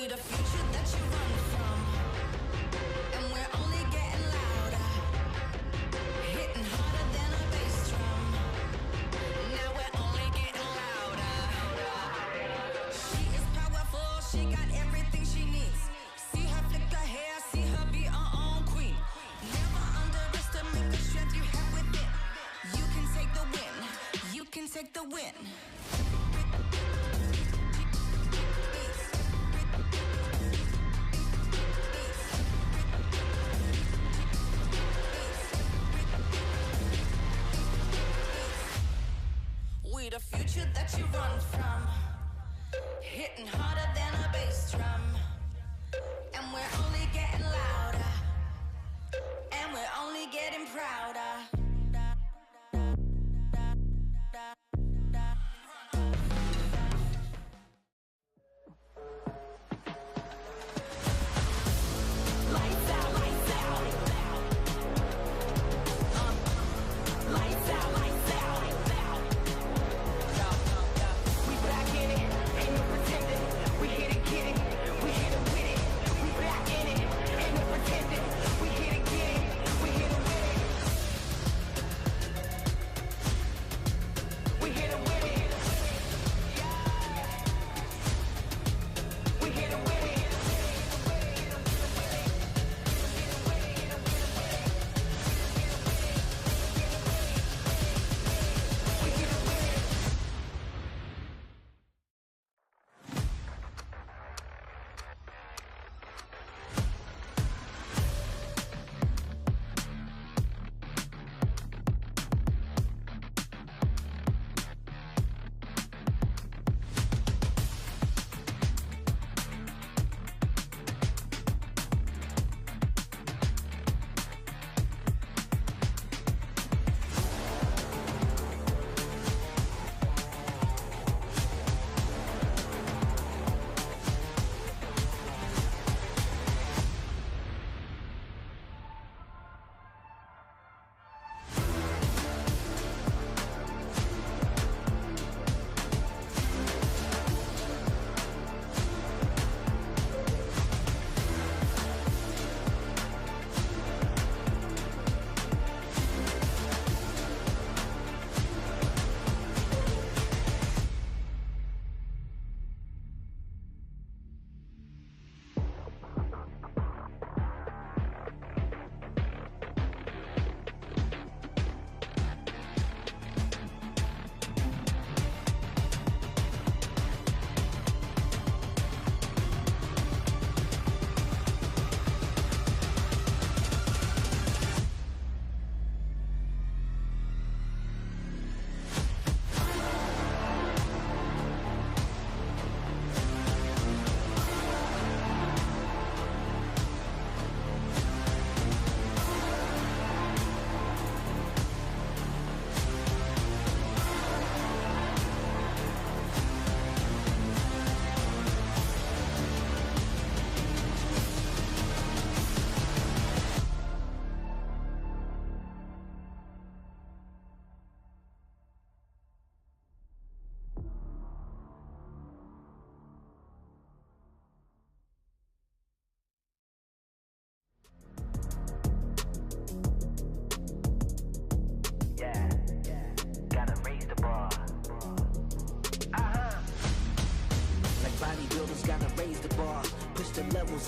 the future that you run from, and we're only getting louder, hitting harder than a bass drum. Now we're only getting louder. She is powerful, she got everything she needs. See her flick her hair, see her be her own queen. Never underestimate the strength you have within. You can take the win, you can take the win. We the future that you run from, hitting harder than a bass drum, and we're only getting louder, and we're only getting prouder. Lights out, lights out. Lights out, lights out. We back in it, ain't no pretending. We hit it, get it, we hit it with it. We back in it, ain't no pretending. We hit it, get it, we hit it with it. We hit it with it. We hit it with it.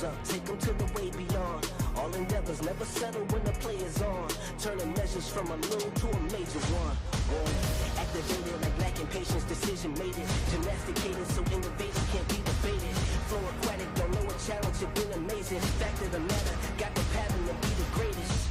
Up, take them to the way beyond. All endeavors never settle when the play is on. Turning measures from a little to a major one. Activated like lacking patience, decision made it. Gymnasticated so innovation can't be debated. Flow aquatic, don't know a challenge, it's been amazing. Fact of the matter, got the pattern to be the greatest.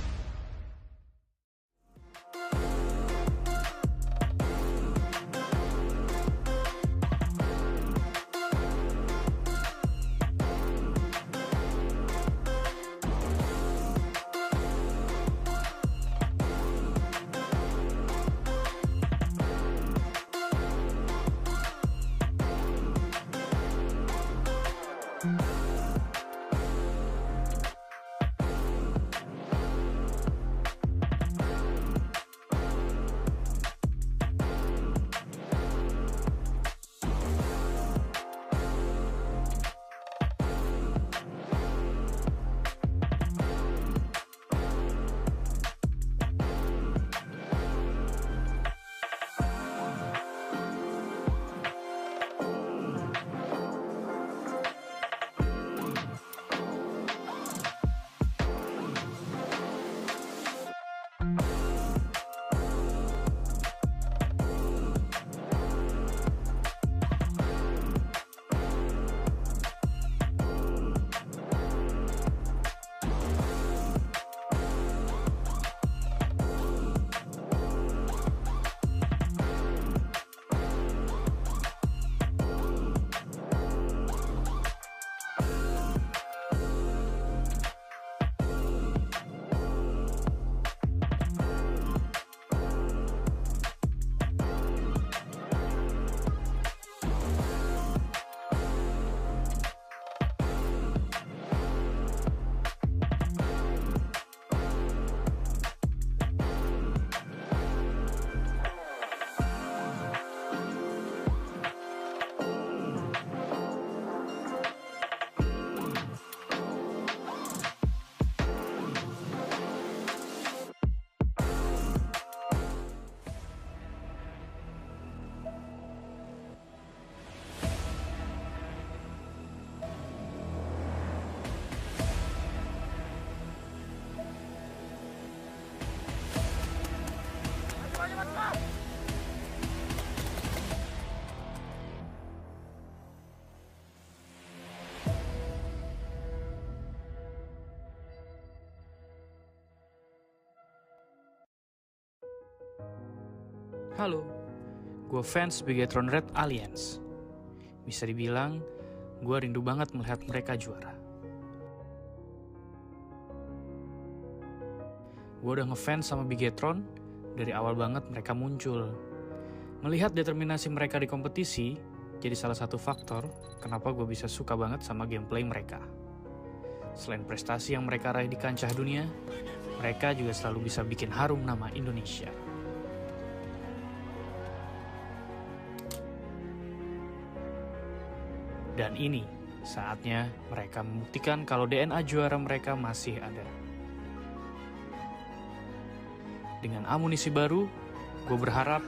Halo, gue fans Bigetron Red Alliance. Bisa dibilang, gue rindu banget melihat mereka juara. Gue udah ngefans sama Bigetron dari awal banget mereka muncul. Melihat determinasi mereka di kompetisi, jadi salah satu faktor kenapa gue bisa suka banget sama gameplay mereka. Selain prestasi yang mereka raih di kancah dunia, mereka juga selalu bisa bikin harum nama Indonesia. Dan ini saatnya mereka membuktikan kalau DNA juara mereka masih ada. Dengan amunisi baru, gue berharap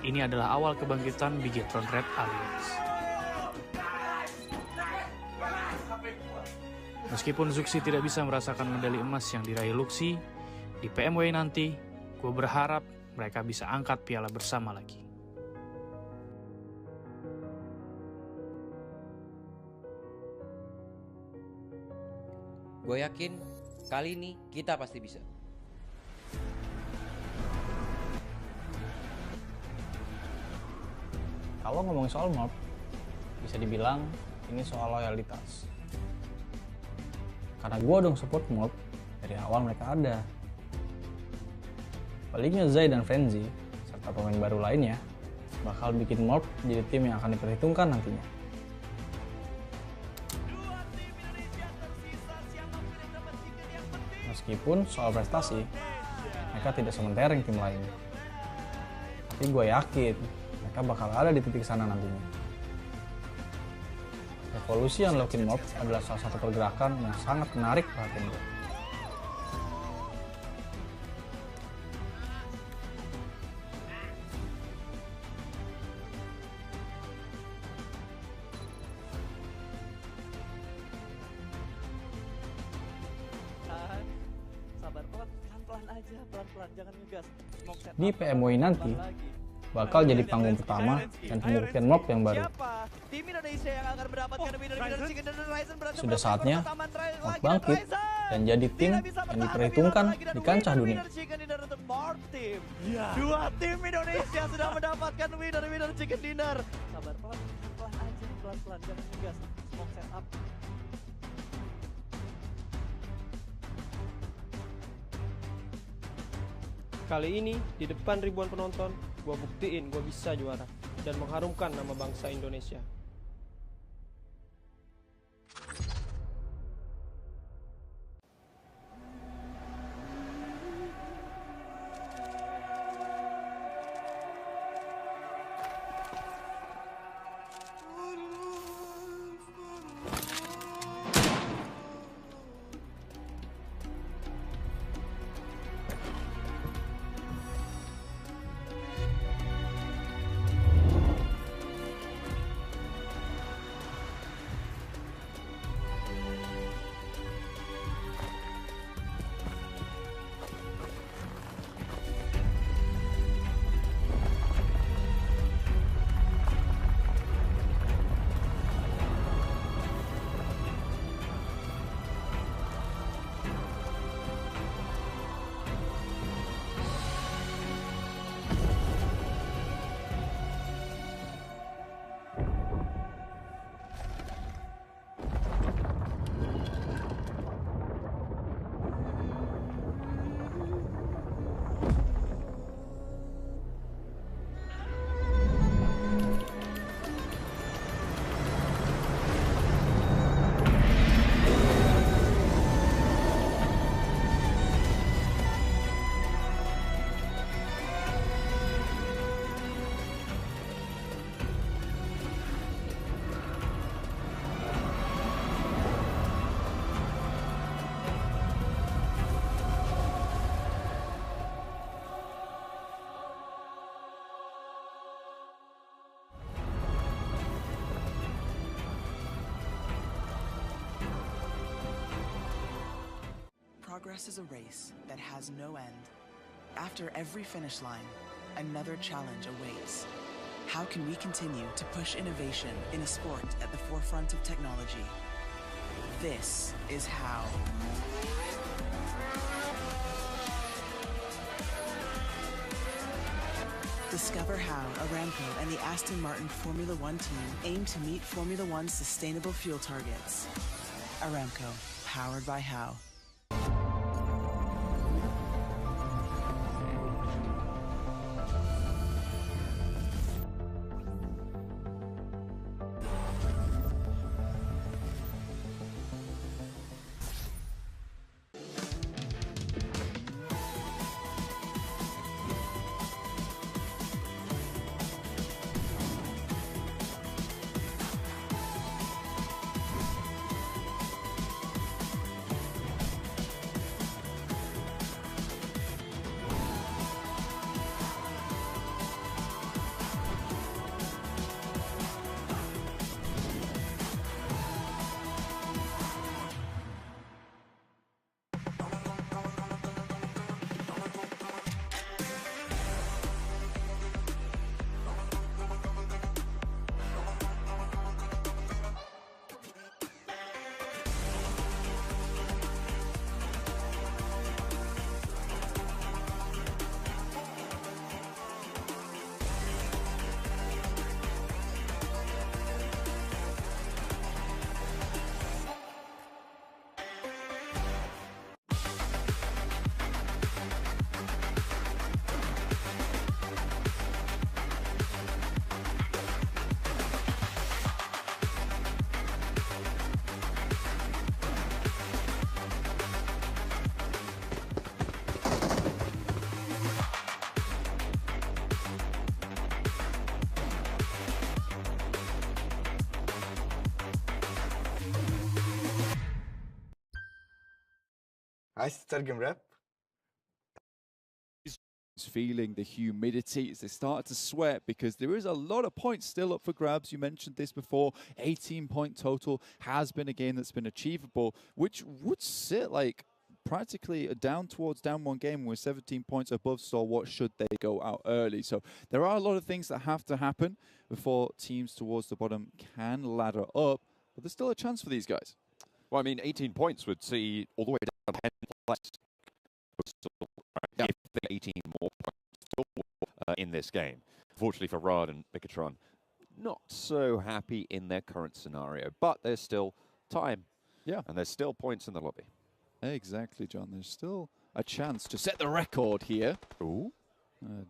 ini adalah awal kebangkitan Bigetron Red Alliance. Meskipun Zuxi tidak bisa merasakan medali emas yang diraih Luxi, di PMW nanti, gue berharap mereka bisa angkat piala bersama lagi. Gue yakin kali ini kita pasti bisa. Kalau ngomongin soal mob, bisa dibilang ini soal loyalitas. Karena gue dong support mob dari awal mereka ada. Baliknya Zai dan Frenzy, serta pemain baru lainnya, bakal bikin mob jadi tim yang akan diperhitungkan nantinya. Meskipun soal prestasi, mereka tidak sementereng tim lain. Tapi gue yakin, mereka bakal ada di titik sana nantinya. Revolusi Unlocking Mob adalah salah satu pergerakan yang sangat menarik perhatian gue. Di PMW nanti, bakal jadi panggung pertama dan pembuktian mob yang baru. Sudah saatnya mob bangkit dan jadi tim yang diperhitungkan di kancah dunia. Dua tim Indonesia sudah mendapatkan winner chicken dinner. Sabar, pelan aja, pelan jangan ngegas. Smoke setup. Kali ini, di depan ribuan penonton, gue buktiin gue bisa juara dan mengharumkan nama bangsa Indonesia. Progress is a race that has no end. After every finish line, another challenge awaits. How can we continue to push innovation in a sport at the forefront of technology? This is how. Discover how Aramco and the Aston Martin Formula One team aim to meet Formula One's sustainable fuel targets. Aramco, powered by How. عايز تترجم راب؟ Feeling the humidity as they start to sweat because there is a lot of points still up for grabs. You mentioned this before. 18-point total has been a game that's been achievable, which would sit like practically down one game with 17 points above Stalwart should they go out early. So there are a lot of things that have to happen before teams towards the bottom can ladder up, but there's still a chance for these guys. Well, I mean, 18 points would see all the way down to 10 places. If they 18 more points in this game. Fortunately for Rad and Bigatron, not so happy in their current scenario, but there's still time. Yeah. And there's still points in the lobby. Exactly, John. There's still a chance to set the record here. Ooh.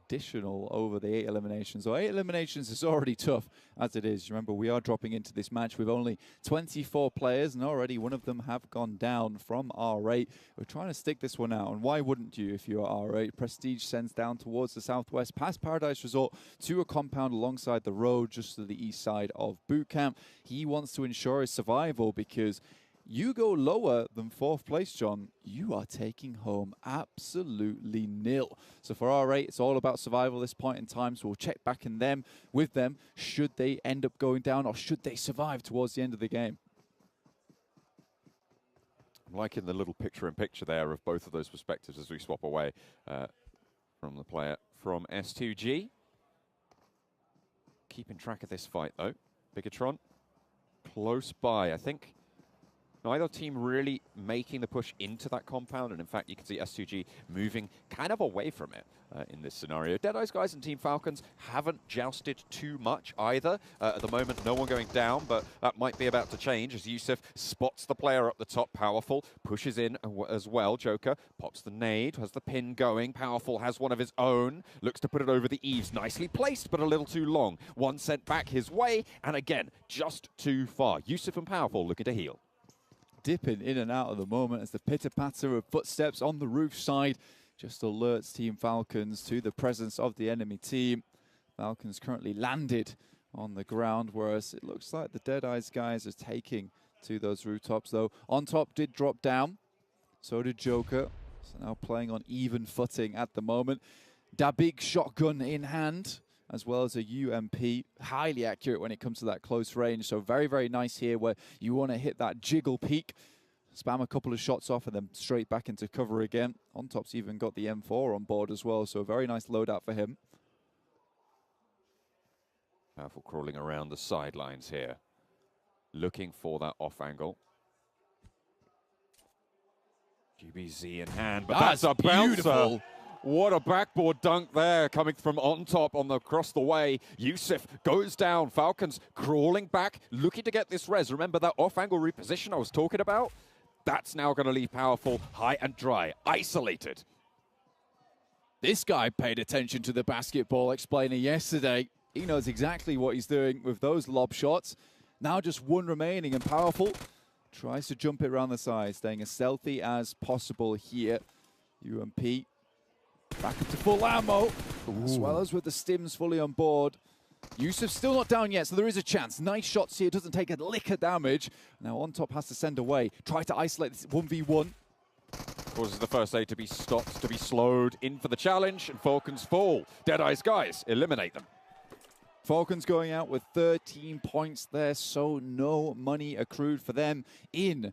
Additional over the 8 eliminations. So 8 eliminations is already tough as it is. Remember, we are dropping into this match with only 24 players, and already one of them have gone down from R8. We're trying to stick this one out, and why wouldn't you if you're R8? Prestige sends down towards the southwest, past Paradise Resort, to a compound alongside the road just to the east side of Boot Camp. He wants to ensure his survival because you go lower than 4th place, John, you are taking home absolutely nil. So for R8, it's all about survival at this point in time, so we'll check back in with them should they end up going down or should they survive towards the end of the game. I'm liking the little picture-in-picture there of both of those perspectives as we swap away from the player from S2G. Keeping track of this fight, though. Bigatron, close by, I think. Neither team really making the push into that compound, and in fact, you can see S2G moving kind of away from it in this scenario. Deadeye's guys and Team Falcons haven't jousted too much either. At the moment, no one going down, but that might be about to change as Yusuf spots the player up the top, Powerful, pushes in as well. Joker pops the nade, has the pin going. Powerful has one of his own, looks to put it over the eaves. Nicely placed, but a little too long. One sent back his way, and again, just too far. Yusuf and Powerful looking to heal. Dipping in and out at the moment as the pitter-patter of footsteps on the roof side just alerts Team Falcons to the presence of the enemy team. Falcons currently landed on the ground, whereas it looks like the Deadeye's guys are taking to those rooftops, though. On top did drop down, so did Joker. So now playing on even footing at the moment. Dabig shotgun in hand, as well as a UMP, highly accurate when it comes to that close range. So very, very nice here where you want to hit that jiggle peak, spam a couple of shots off and then straight back into cover again. On top's even got the M4 on board as well, so a very nice loadout for him. Powerful crawling around the sidelines here, looking for that off angle. GBZ in hand, but that's a bouncer. What a backboard dunk there coming from on top across the way. Yusuf goes down. Falcons crawling back, looking to get this res. Remember that off-angle reposition I was talking about? That's now going to leave Powerful high and dry, isolated. This guy paid attention to the basketball explainer yesterday. He knows exactly what he's doing with those lob shots. Now just one remaining, and Powerful tries to jump it around the side, staying as stealthy as possible here. UMP back into full ammo, as well as with the stims fully on board. Yusuf still not down yet, so there is a chance. Nice shots here, doesn't take a lick of damage. Now on top has to send away, try to isolate this 1v1. Causes the first aid to be stopped, to be slowed in for the challenge, and Falcons fall. Deadeye's guys eliminate them. Falcons going out with 13 points there, so no money accrued for them in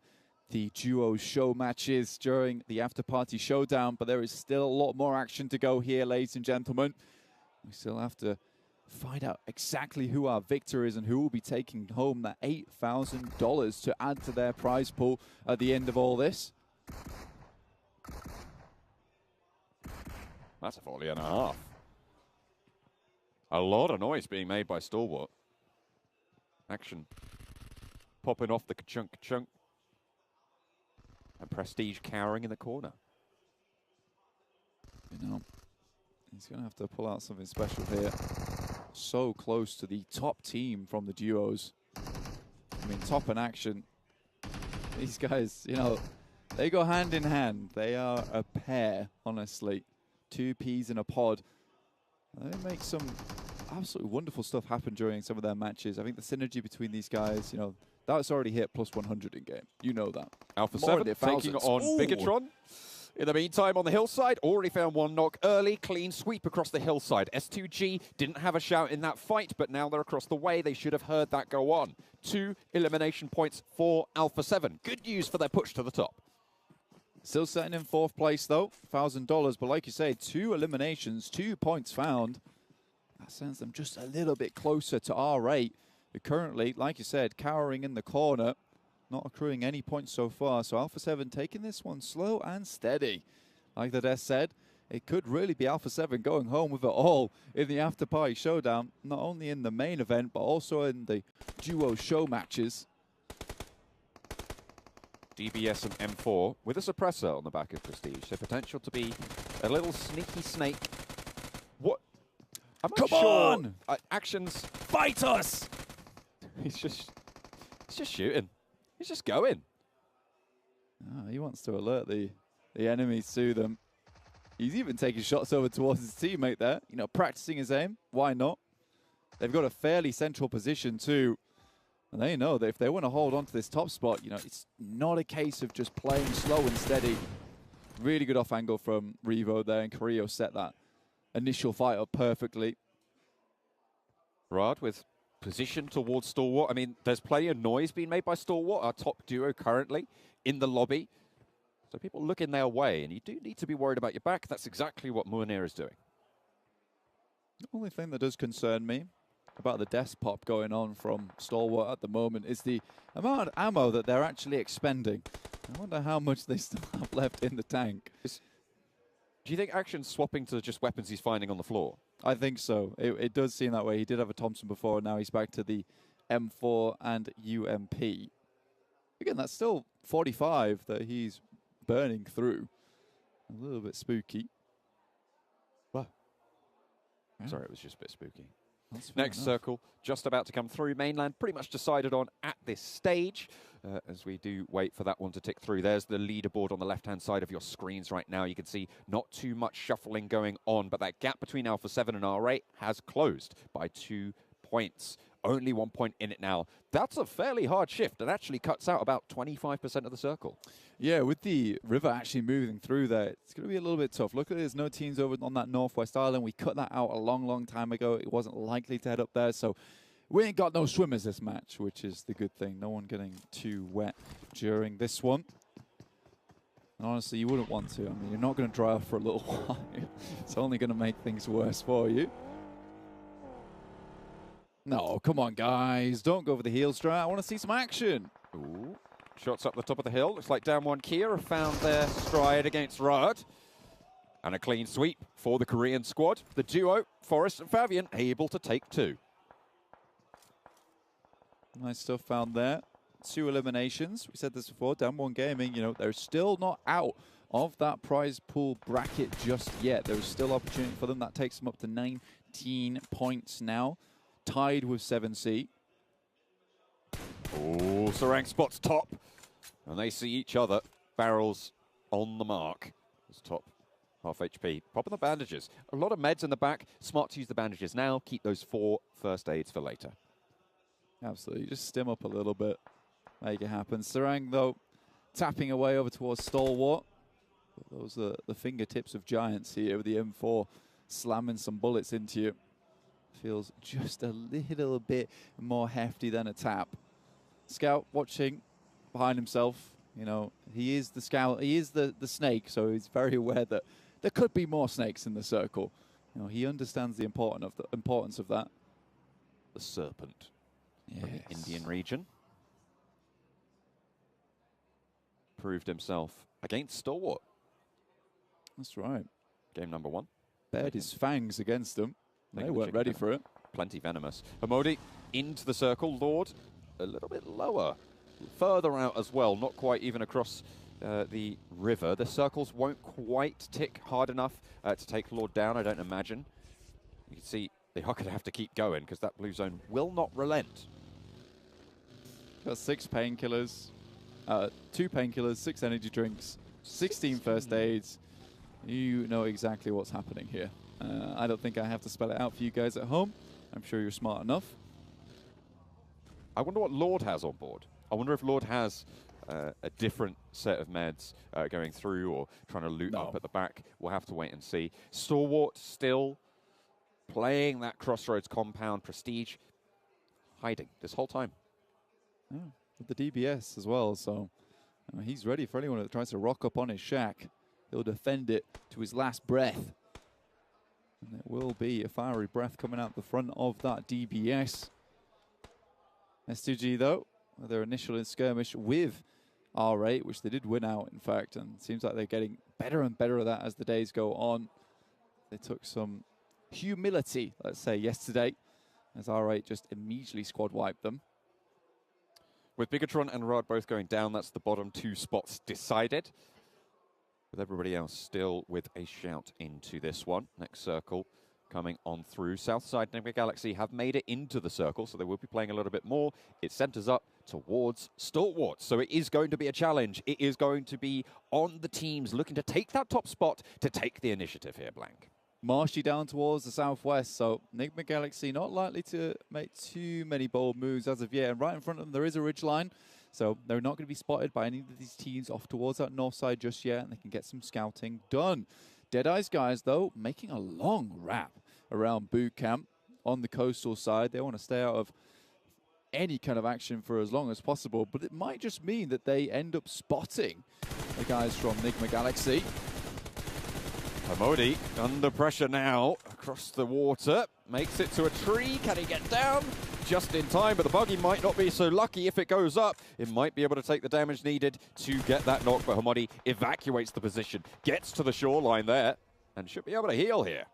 the duo show matches during the after-party showdown, but there is still a lot more action to go here, ladies and gentlemen. We still have to find out exactly who our victor is and who will be taking home that $8,000 to add to their prize pool at the end of all this. That's a volley and a half. A lot of noise being made by Stalwart. Action popping off the ka-chunk. And Prestige cowering in the corner. You know, he's going to have to pull out something special here. So close to the top team from the duos. I mean, top in action. These guys, you know, they go hand in hand. They are a pair, honestly. Two peas in a pod. They make some absolutely wonderful stuff happen during some of their matches. I think the synergy between these guys, you know, that's already hit plus 100 in game. You know that. Alpha More 7 taking on Bigatron. In the meantime, on the hillside, already found one knock early. Clean sweep across the hillside. S2G didn't have a shout in that fight, but now they're across the way. They should have heard that go on. 2 elimination points for Alpha 7. Good news for their push to the top. Still sitting in 4th place, though. $1,000. But like you say, 2 eliminations, 2 points found. That sends them just a little bit closer to R8. Who currently, like you said, cowering in the corner. Not accruing any points so far. So Alpha 7 taking this one slow and steady. Like the desk said, it could really be Alpha 7 going home with it all in the after-party showdown. Not only in the main event, but also in the duo show matches. DBS and M4 with a suppressor on the back of Prestige. So potential to be a little sneaky snake. What? I'm not Come sure. on! Actions. Fight us! He's just shooting. He's just going. Oh, he wants to alert the enemies to them. He's even taking shots over towards his teammate there. You know, practicing his aim. Why not? They've got a fairly central position too. And they know that if they want to hold on to this top spot, you know, it's not a case of just playing slow and steady. Really good off angle from Revo there, and Carrillo set that initial fight up perfectly. Rad with position towards Stalwart. I mean, there's plenty of noise being made by Stalwart, our top duo currently in the lobby. So people looking their way, and you do need to be worried about your back. That's exactly what Muanir is doing. The only thing that does concern me about the desk pop going on from Stalwart at the moment is the amount of ammo that they're actually expending. I wonder how much they still have left in the tank. Do you think Action's swapping to just weapons he's finding on the floor? I think so. It does seem that way. He did have a Thompson before, and now he's back to the M4 and UMP. Again, that's still 45 that he's burning through. A little bit spooky. What? Yeah. Sorry, it was just a bit spooky. Next circle, just about to come through. Mainland pretty much decided on at this stage, as we do wait for that one to tick through. There's the leaderboard on the left-hand side of your screens right now. You can see not too much shuffling going on, but that gap between Alpha 7 and R8 has closed by 2 points. Only 1 point in it now. That's a fairly hard shift. It actually cuts out about 25% of the circle. Yeah, with the river actually moving through there, it's going to be a little bit tough. Look, there's no teams over on that Northwest Island. We cut that out a long, long time ago. It wasn't likely to head up there, so we ain't got no swimmers this match, which is the good thing. No one getting too wet during this one. And honestly, you wouldn't want to. I mean, you're not going to dry off for a little while. It's only going to make things worse for you. No, come on, guys. Don't go for the heel strike. I want to see some action. Ooh. Shots up the top of the hill. Looks like down one Kia have found their stride against Rad. And a clean sweep for the Korean squad. The duo, Forrest and Fabian, able to take 2. Nice stuff found there. 2 eliminations. We said this before, Damwon Gaming, you know, they're still not out of that prize pool bracket just yet. There's still opportunity for them. That takes them up to 19 points now, tied with 7C. Oh, Sarang spots top, and they see each other. Barrels on the mark. It's top, half HP. Popping the bandages. A lot of meds in the back. Smart to use the bandages now. Keep those 4 first aids for later. Absolutely. Just stim up a little bit. Make it happen. Sarang, though, tapping away over towards Stalwart. Those are the fingertips of giants here with the M4 slamming some bullets into you. Feels just a little bit more hefty than a tap. Scout watching behind himself. You know, he is the scout. He is the snake, so he's very aware that there could be more snakes in the circle. You know, he understands the importance of that. The serpent. Yes. From the Indian region. Proved himself against Stalwart. That's right. Game number 1. Bared his fangs against them. They weren't ready for it. Plenty venomous. Hamodi into the circle. Lord a little bit lower. Further out as well. Not quite even across the river. The circles won't quite tick hard enough to take Lord down, I don't imagine. You can see they are going to have to keep going because that blue zone will not relent. Got 6 painkillers, 2 painkillers, 6 energy drinks, 16 first aids. You know exactly what's happening here. I don't think I have to spell it out for you guys at home. I'm sure you're smart enough. I wonder what Lord has on board. I wonder if Lord has a different set of meds going through or trying to loot up at the back. We'll have to wait and see. Stalwart still playing that Crossroads compound prestige, hiding this whole time. Yeah, with the DBS as well, so he's ready for anyone that tries to rock up on his shack. He'll defend it to his last breath. And there will be a fiery breath coming out the front of that DBS. S2G, though, their initial skirmish with R8, which they did win out, in fact, and it seems like they're getting better and better at that as the days go on. They took some humility, let's say, yesterday, as R8 just immediately squad wiped them. With Bigatron and Rod both going down, that's the bottom 2 spots decided. With everybody else still with a shout into this one. Next circle coming on through. Southside Nephop Galaxy have made it into the circle, so they will be playing a little bit more. It centers up towards Stalwart, so it is going to be a challenge. It is going to be on the teams looking to take that top spot to take the initiative here, Blank. Marshy down towards the southwest, so Nephop Galaxy not likely to make too many bold moves as of yet. And right in front of them, there is a ridgeline, so they're not going to be spotted by any of these teams off towards that north side just yet, and they can get some scouting done. Deadeye's guys, though, making a long wrap around boot camp on the coastal side. They want to stay out of any kind of action for as long as possible, but it might just mean that they end up spotting the guys from Nephop Galaxy. Hamodi under pressure now across the water, makes it to a tree. Can he get down? Just in time, but the buggy might not be so lucky. If it goes up, it might be able to take the damage needed to get that knock, but Hamodi evacuates the position, gets to the shoreline there, and should be able to heal here.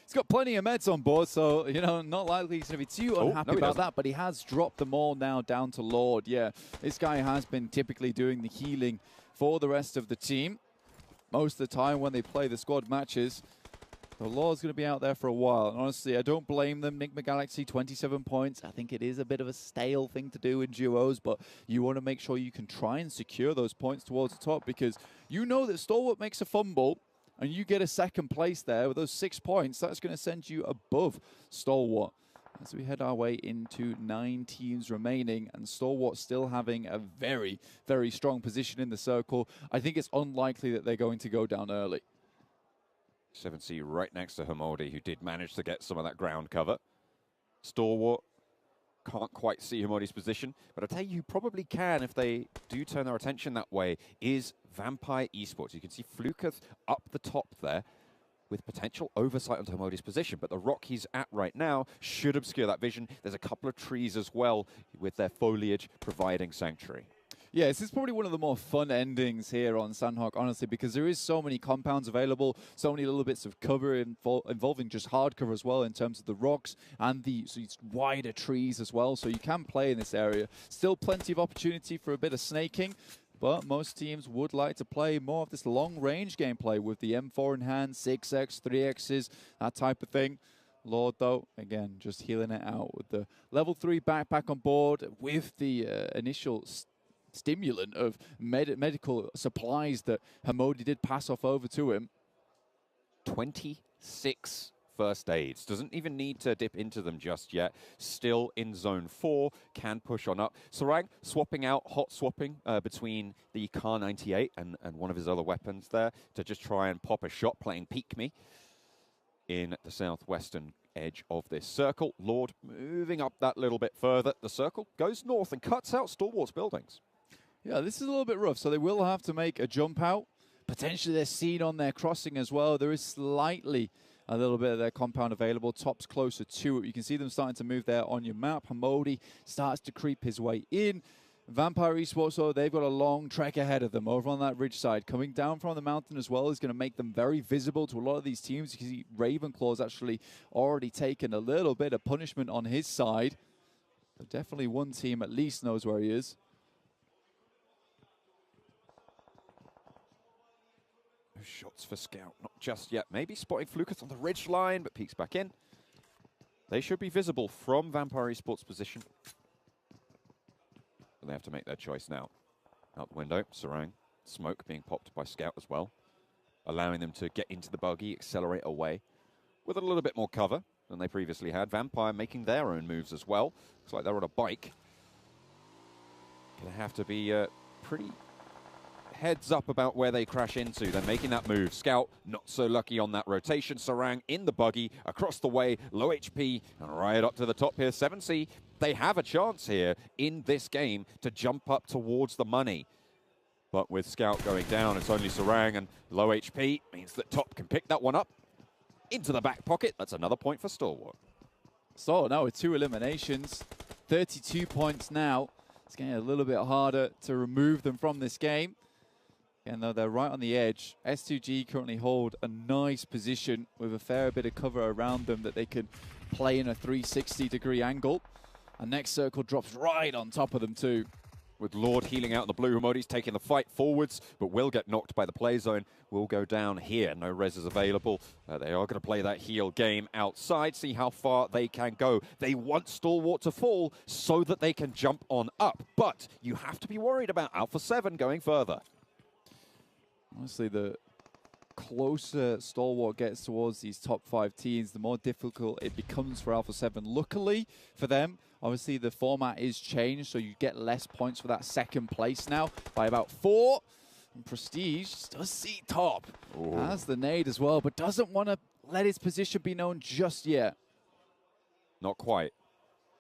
He's got plenty of meds on board, so, you know, not likely he's going to be too unhappy about that, but he has dropped them all now down to Lord. Yeah, this guy has been typically doing the healing for the rest of the team. Most of the time when they play the squad matches, the Lord's going to be out there for a while. And honestly, I don't blame them. Nephop Galaxy, 27 points. I think it is a bit of a stale thing to do in duos, but you want to make sure you can try and secure those points towards the top, because you know that Stalwart makes a fumble and you get a second place there with those 6 points. That's going to send you above Stalwart. As we head our way into 9 teams remaining, and Stalwart still having a very, very strong position in the circle. I think it's unlikely that they're going to go down early. 7C right next to Hamodi, who did manage to get some of that ground cover. Stalwart can't quite see Hamodi's position, but I tell you, probably can if they do turn their attention that way, is Vampire Esports. You can see Fluketh up the top there, with potential oversight onto Hamodi's position, but the rock he's at right now should obscure that vision. There's a couple of trees as well with their foliage providing sanctuary. Yeah, this is probably one of the more fun endings here on Sandhawk, honestly, because there is so many compounds available, so many little bits of cover involving just hard cover as well in terms of the rocks and these wider trees as well, so you can play in this area. Still plenty of opportunity for a bit of snaking, but most teams would like to play more of this long-range gameplay with the M4 in hand, 6x, 3x's, that type of thing. Lord, though, again, just healing it out with the level 3 backpack on board with the initial stimulant of medical supplies that Hamodi did pass off over to him. 26 first aids. Doesn't even need to dip into them just yet. Still in zone 4. Can push on up. Sarang swapping out, hot swapping between the Kar 98 and one of his other weapons there to just try and pop a shot, playing Peek Me in the southwestern edge of this circle. Lord moving up that little bit further. The circle goes north and cuts out Stalwart's buildings. Yeah, this is a little bit rough, so they will have to make a jump out. Potentially they're seen on their crossing as well. There is slightly a little bit of their compound available. Top's closer to it. You can see them starting to move there on your map. Hamodi starts to creep his way in. Vampire Esports, though, they've got a long trek ahead of them over on that ridge side. Coming down from the mountain as well is going to make them very visible to a lot of these teams. You can see Ravenclaw's actually already taken a little bit of punishment on his side. But definitely one team at least knows where he is. No shots for Scout, not just yet. Maybe spotting Flukas on the ridge line, but peeks back in. They should be visible from Vampire Esports' position. But they have to make their choice now. Out the window, Sarang. Smoke being popped by Scout as well. Allowing them to get into the buggy, accelerate away with a little bit more cover than they previously had. Vampire making their own moves as well. Looks like they're on a bike. Gonna have to be pretty heads up about where they crash into. They're making that move. Scout not so lucky on that rotation. Sarang in the buggy, across the way, low HP, and right up to the top here. 7C, they have a chance here in this game to jump up towards the money. But with Scout going down, it's only Sarang, and low HP means that Top can pick that one up into the back pocket. That's another point for Stalwart. So now with 2 eliminations, 32 points now. It's getting a little bit harder to remove them from this game. And though they're right on the edge, S2G currently hold a nice position with a fair bit of cover around them that they can play in a 360-degree angle. And next circle drops right on top of them too. With Lord healing out in the blue, Hamodi's taking the fight forwards, but will get knocked by the play zone. Will go down here. No res is available. They are going to play that heal game outside, see how far they can go. They want Stalwart to fall so that they can jump on up. But you have to be worried about Alpha 7 going further. Honestly, the closer Stalwart gets towards these top 5 teams, the more difficult it becomes for Alpha 7. Luckily for them, obviously the format is changed, so you get less points for that second place now by about 4. And Prestige does see Top. Has the nade as well, but doesn't want to let his position be known just yet. Not quite.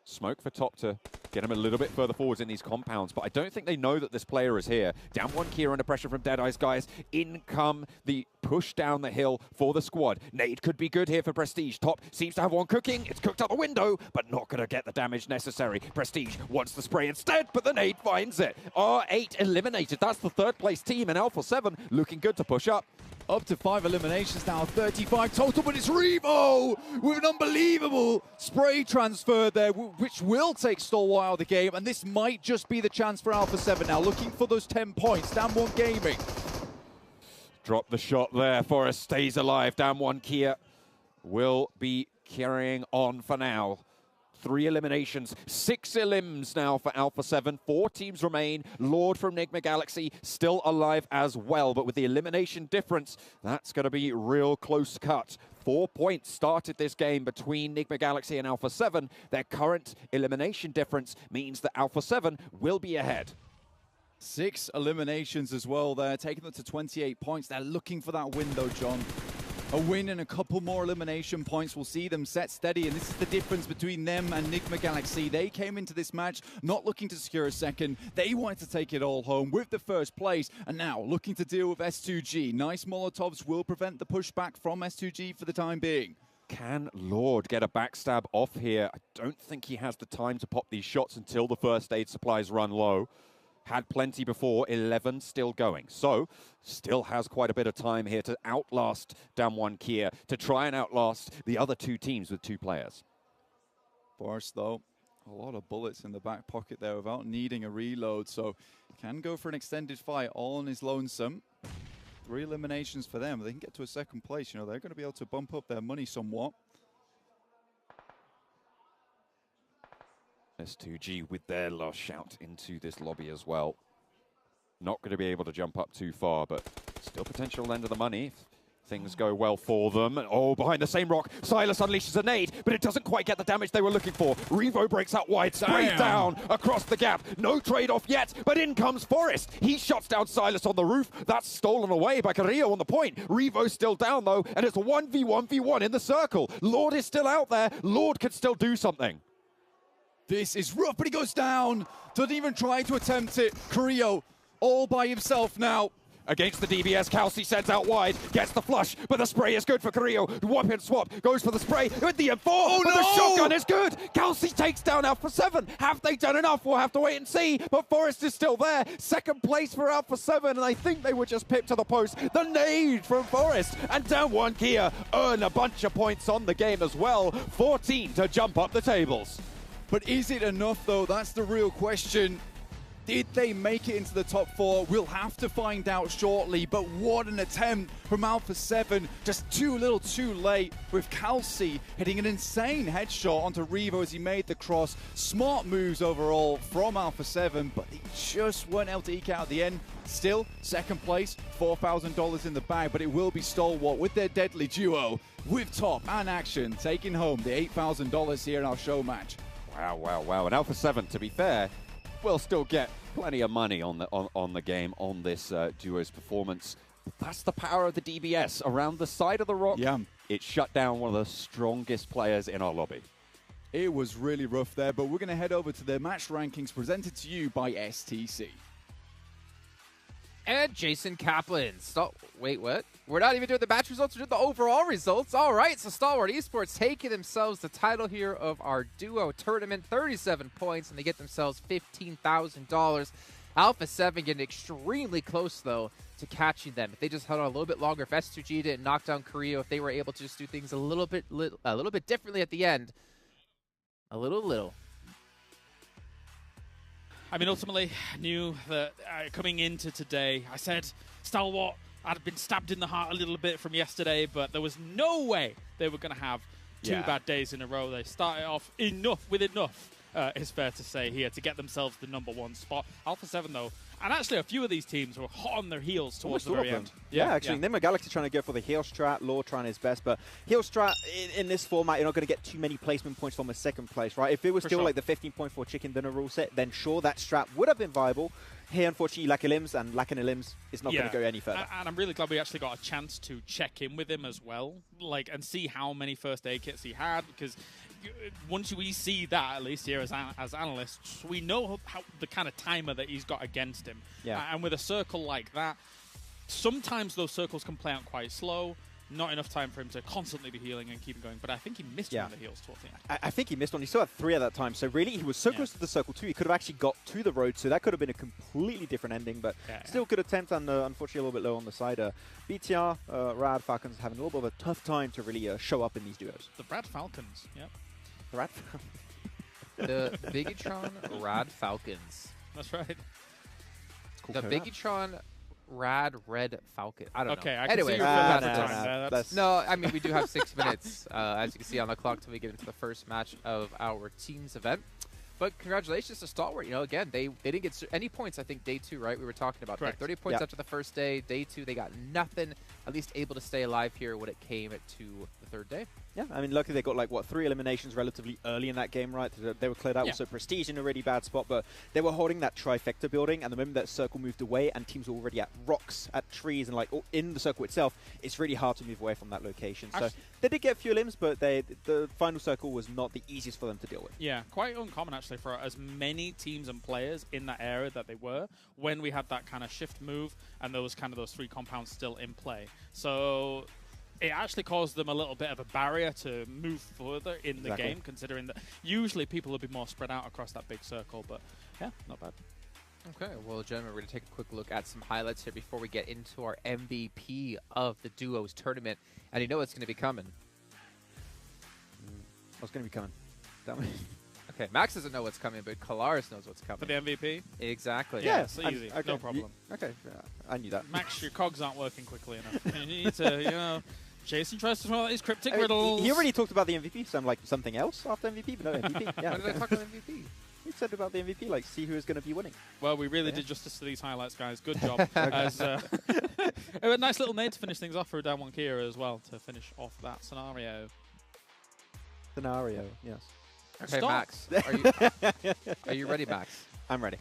Smoke for Top to get him a little bit further forwards in these compounds, but I don't think they know that this player is here. Down one Kira under pressure from Deadeye's guys. In come the push down the hill for the squad. Nade could be good here for Prestige. Top seems to have one cooking. It's cooked out the window, but not going to get the damage necessary. Prestige wants the spray instead, but the nade finds it. R8 eliminated. That's the 3rd place team, and Alpha 7 looking good to push up. Up to 5 eliminations now, 35 total, but it's Revo with an unbelievable spray transfer there, which will take Stalwart out of the game, and this might just be the chance for Alpha 7 now, looking for those 10 points. Down 1 Gaming. Drop the shot there. Forrest stays alive. Down 1 Kia will be carrying on for now. 3 eliminations, 6 elims now for Alpha 7. 4 teams remain. Lord from Nigma Galaxy still alive as well, but with the elimination difference, that's going to be real close cut. 4 points started this game between Nigma Galaxy and Alpha 7. Their current elimination difference means that Alpha 7 will be ahead. 6 eliminations as well there, taking them to 28 points. They're looking for that window, John. A win and a couple more elimination points will see them set steady, and this is the difference between them and Nigma Galaxy. They came into this match not looking to secure a second. They wanted to take it all home with the 1st place, and now looking to deal with S2G. Nice Molotovs will prevent the pushback from S2G for the time being. Can Lord get a backstab off here? I don't think he has the time to pop these shots until the first aid supplies run low. Had plenty before, 11 still going. So, still has quite a bit of time here to outlast Damwon Kia, to try and outlast the other two teams with 2 players. Forrest, though, a lot of bullets in the back pocket there without needing a reload, so can go for an extended fight all on his lonesome. 3 eliminations for them. They can get to a second place. You know, they're going to be able to bump up their money somewhat. S2G with their last shout into this lobby as well. Not going to be able to jump up too far, but still potential end of the money if things go well for them. Oh, behind the same rock, Silas unleashes a nade, but it doesn't quite get the damage they were looking for. Revo breaks out wide, straight down across the gap. No trade-off yet, but in comes Forrest. He shuts down Silas on the roof. That's stolen away by Carrillo on the point. Revo's still down, though, and it's a 1v1v1 in the circle. Lord is still out there. Lord could still do something. This is rough, but he goes down. Doesn't even try to attempt it. Carrillo all by himself now. Against the DBS, Kelsey sends out wide, gets the flush, but the spray is good for Carrillo. Whop and swap, goes for the spray with the M4, but the shotgun is good. Kelsey takes down Alpha 7. Have they done enough? We'll have to wait and see, but Forrest is still there. Second place for Alpha 7, and I think they were just pipped to the post. The nade from Forrest, and Damwon Kia earn a bunch of points on the game as well. 14 to jump up the tables. But is it enough, though? That's the real question. Did they make it into the top 4? We'll have to find out shortly, but what an attempt from Alpha 7. Just too little too late, with Kelsey hitting an insane headshot onto Revo as he made the cross. Smart moves overall from Alpha 7, but they just weren't able to eke out at the end. Still, second place, $4,000 in the bag, but it will be Stalwart with their deadly duo, with Top and Action, taking home the $8,000 here in our show match. Wow, wow, wow. And Alpha 7, to be fair, will still get plenty of money on the game, on this duo's performance. That's the power of the DBS. Around the side of the rock, it shut down one of the strongest players in our lobby. It was really rough there, but we're going to head over to the match rankings presented to you by STC. And Jason Kaplan. Wait, what? We're not even doing the match results, we're doing the overall results. All right, so Stalwart Esports taking themselves the title here of our duo tournament, 37 points, and they get themselves $15,000. Alpha 7 getting extremely close, though, to catching them. If they just held on a little bit longer, if S2G didn't knock down Carrillo, if they were able to just do things a little bit differently at the end, a little. I mean, ultimately, I knew that coming into today, I said Stalwart had been stabbed in the heart a little bit from yesterday, but there was no way they were going to have two bad days in a row. They started off with enough, is fair to say here, to get themselves the #1 spot. Alpha 7, though, and actually a few of these teams were hot on their heels towards the very end. Yeah, actually, Nimmer Galaxy trying to go for the heal strat, Law trying his best, but heal strat in this format, you're not going to get too many placement points from a second place, right? If it was still like the 15.4 chicken dinner rule set, then sure, that strat would have been viable. Here, unfortunately, lacking limbs, and lacking a limbs is not going to go any further. And I'm really glad we actually got a chance to check in with him as well, and see how many first aid kits he had, because once we see that, at least here as analysts, we know how the kind of timer that he's got against him. And with a circle like that, sometimes those circles can play out quite slow. Not enough time for him to constantly be healing and keep going, but I think he missed one of the heals towards the end. I think he missed one. He still had 3 at that time, so really he was so close to the circle too. He could have actually got to the road, so that could have been a completely different ending, but still good attempt, and unfortunately a little bit low on the side. BTR, Rad Falcons having a little bit of a tough time to really show up in these duos. The Rad Falcons, The Rad The Bigatron Rad Falcons. That's right. Cool the Bigatron Rad Red Falcon. I don't know. Okay, I anyway, can see no, I mean, we do have 6 minutes, as you can see on the clock, till we get into the first match of our team's event. But congratulations to Stalwart. You know, again, they didn't get any points, I think, day 2, right? We were talking about like 30 points after the first day. Day 2, they got nothing, at least able to stay alive here when it came to the third day. Yeah, I mean, luckily they got like, 3 eliminations relatively early in that game, right? They were cleared out. Also, Prestige in a really bad spot, but they were holding that trifecta building, and the moment that circle moved away and teams were already at rocks, at trees, and like in the circle itself, it's really hard to move away from that location. So they did get a few limbs, but the final circle was not the easiest for them to deal with. Yeah, quite uncommon actually for as many teams and players in that area that they were when we had that kind of shift move and those 3 compounds still in play. So it actually caused them a little bit of a barrier to move further in the game, considering that usually people would be more spread out across that big circle, but yeah, not bad. Okay, well, gentlemen, we're going to take a quick look at some highlights here before we get into our MVP of the Duos tournament. And you know what's going to be coming. What's going to be coming? Okay, Max doesn't know what's coming, but Kalaris knows what's coming. For the MVP? Exactly. Yeah, it's easy. Okay. No problem. Okay, I knew that. Max, your cogs aren't working quickly enough. You need to, Jason tries to throw out these cryptic riddles. He already talked about the MVP, so I'm like, something else after MVP? But no, MVP. Yeah, When did I talk about MVP? He said about the MVP, like, see who is going to be winning. Well, we really did justice to these highlights, guys. Good job. As, a nice little nade to finish things off for down one Kira as well, to finish off that scenario. Yes. Okay, Stop. Max. Are you ready, Max? I'm ready.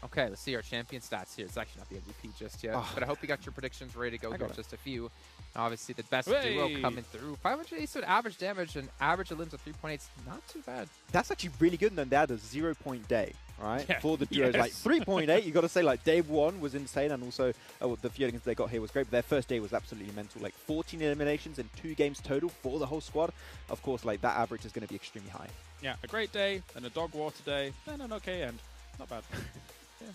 Okay, let's see our champion stats here. It's actually not the MVP just yet, Oh. but I hope you got your predictions ready to go. I got it. Just a few. Obviously, the best Hey. duo coming through. 587 average damage and average limbs of 3.8. Not too bad. That's actually really good. And then they had a 0-point day, right? Yeah. For the duos. Like, 3.8, you got to say, like, day one was insane. And also, the few games they got here was great. But their first day was absolutely mental. Like, 14 eliminations in 2 games total for the whole squad. Of course, like, that average is going to be extremely high. Yeah, a great day, then a dog water day, then an okay end. Not bad.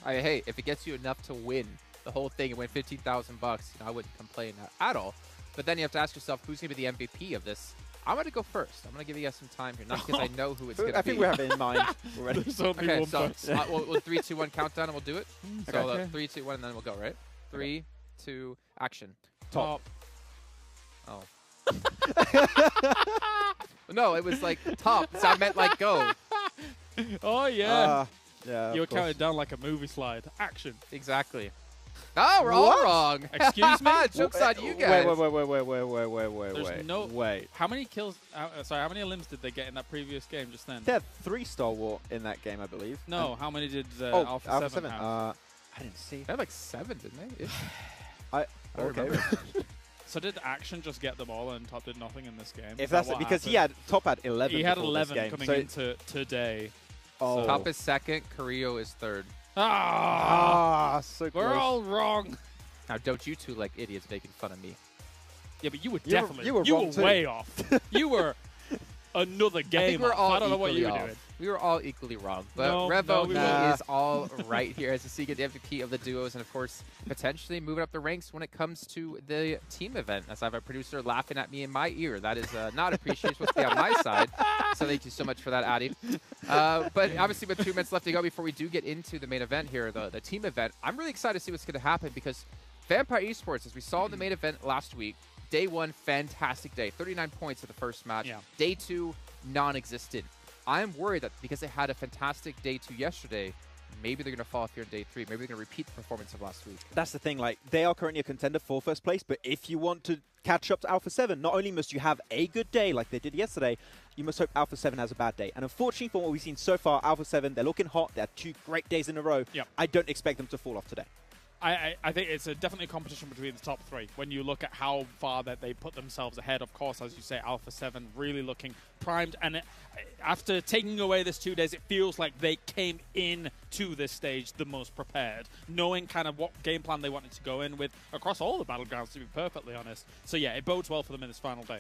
Hey, if it gets you enough to win the whole thing and win $15,000, I wouldn't complain at all. But then you have to ask yourself, who's going to be the MVP of this? I'm going to go first. I'm going to give you guys some time here, not because I know who it's going to be. I think we have it in mind already. There's only Okay, one so person. we'll 3, 2, 1 countdown and we'll do it. So Okay. 3, 2, 1, and then we'll go, right? 3, 2, action. Top. Oh. No, it was like top, so I meant like go. Oh, yeah. Yeah, You were of course. counted down like a movie slide. Action. Exactly. Oh, we're all What? wrong. Excuse me? Joke's on you guys. There's no. Wait. How many kills? Sorry, how many limbs did they get in that previous game just then? They had 3 Stalwart in that game, I believe. No, how many did Alpha Alpha 7 have? I didn't see. They had like 7, didn't they? Ish. Okay. remember. So did Action just get them all and Top did nothing in this game? If Is that's that what because happened? Top had 11. He had before this 11 game, coming so into today. Oh. Top is second, Carrillo is third. So We're close. all wrong. Now, don't you two like idiots making fun of me. Yeah, but you were You were- definitely you were wrong too. way off. You were another I game think we're off. all I don't know what you were equally off. doing. We were all equally wrong. But No, Revo, we he weren't. is all right here as the secret MVP of the duos and, of course, potentially moving up the ranks when it comes to the team event. As I have a producer laughing at me in my ear. That is not appreciated. Supposed to be on my side. So thank you so much for that, Addy. But obviously with 2 minutes left to go before we do get into the main event here, the team event, I'm really excited to see what's going to happen because Vampire Esports, as we saw in the main event last week, day 1, fantastic day. 39 points at the first match. Yeah. Day 2, non-existent. I'm worried that because they had a fantastic day 2 yesterday, maybe they're going to fall off here in day 3. Maybe they're going to repeat the performance of last week. That's the thing, like, they are currently a contender for first place, but if you want to catch up to Alpha 7, not only must you have a good day like they did yesterday, you must hope Alpha 7 has a bad day. And unfortunately, from what we've seen so far, Alpha 7, they're looking hot. They had 2 great days in a row. Yep. I don't expect them to fall off today. I think it's definitely a competition between the top 3. When you look at how far that they put themselves ahead, of course, as you say, Alpha 7 really looking primed. And after taking away this 2 days, it feels like they came in to this stage the most prepared, knowing kind of what game plan they wanted to go in with across all the battlegrounds, to be perfectly honest. So yeah, it bodes well for them in this final day.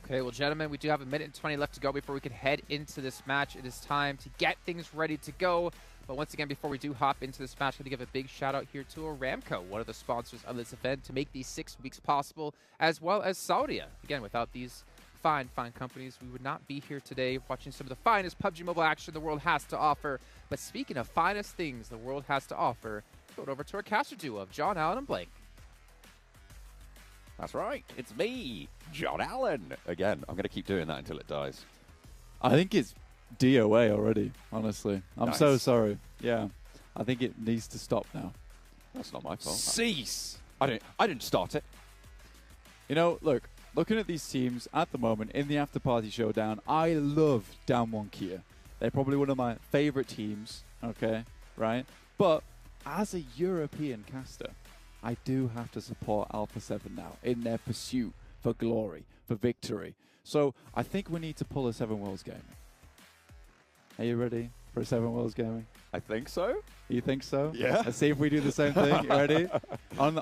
Okay, well, gentlemen, we do have 1 minute and 20 left to go before we can head into this match. It is time to get things ready to go. But once again, before we do hop into this match, I'm going to give a big shout out here to Aramco, one of the sponsors of this event, to make these 6 weeks possible, as well as Saudia. Again, without these fine companies, we would not be here today watching some of the finest PUBG Mobile action the world has to offer. But speaking of finest things the world has to offer, go over to our caster duo of John Allen and Blake. That's right. It's me, John Allen. Again, I'm going to keep doing that until it dies. I think it's DOA already, honestly. I'm so Nice. sorry. Yeah. I think it needs to stop now. That's not my fault. Cease! I didn't start it. You know, look, looking at these teams at the moment in the After Party Showdown, I love Down 1 Kia. They're probably one of my favorite teams, okay, right? But as a European caster, I do have to support Alpha 7 now in their pursuit for glory, for victory. So I think we need to pull a 7 Worlds Gaming. Are you ready for a 7 Worlds Gaming? I think so. You think so? Yeah. Let's see if we do the same thing. You ready? On